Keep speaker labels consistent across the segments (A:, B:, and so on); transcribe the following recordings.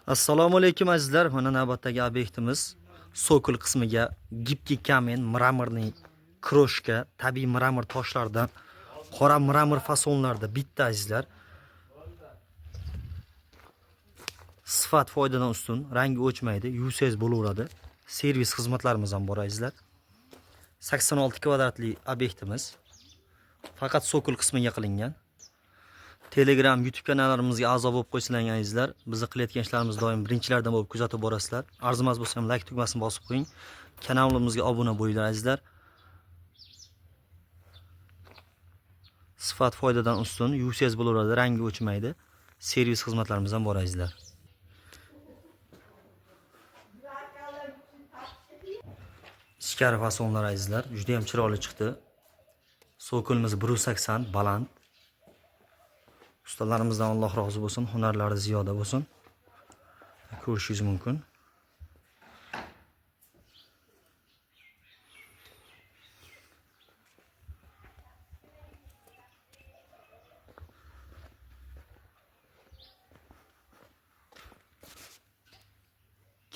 A: Assalomu alaykum azizlar. Mana navbatdagi obyektimiz Sokol qismiga gipki kamen, mramorning kroshka, tabiiy mramor toshlardan qora mramor fasonlarda bitta azizlar. Sifat foydadan ustun, rangi o'chmaydi, yuvsangiz bo'laveradi. Servis xizmatlarimiz ham bor azizlar. 86 kvadratli obyektimiz. Faqat Sokol qismiga qilingan. Telegram, YouTube kanallarimizga a'zo bo'lib qo'yinglar azizlar. Bizni qilayotgan ishlarimiz doim birinchilardan bo'lib kuzatib borasizlar. Arzimas bo'lsa ham like tugmasini bosib qo'ying. Kanalimizga obuna bo'linglar azizlar. Sifat foydadan ustun, yuvsangiz bo'laveradi, rangi o'chmaydi. Servis xizmatlarimiz ham bor azizlar. Ichkari fasonlar azizlar, juda ham chiroyli chiqdi. Sokolimiz 180 baland. Ustalarimizdan Alloh rozi bo'lsin, hunarlari ziyoda bo'lsin. Ko'rishingiz mumkin.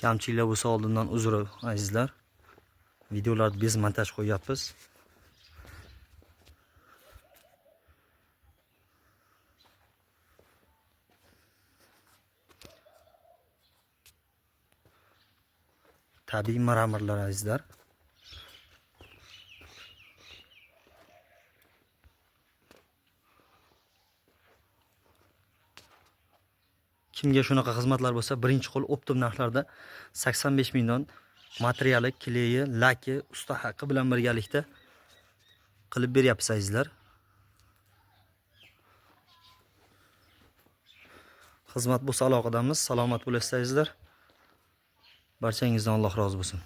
A: Kamchiliklar bo'lsa oldindan uzr azizlar. Videolarni bez montaj qo'yapmiz. Tabiiy mramorlar azizlar. Kimga shunaqa xizmatlar bo'lsa, birinchi qo'l optim narxlarda 85 mingdan materiali, kleyi, laki, usta haqqi bilan birgalikda qilib beryapmiz azizlar. Xizmat bo'lsa aloqadamiz. Salomat bo'lasiz azizlar. Barchangizdan Alloh rozi bo'lsin.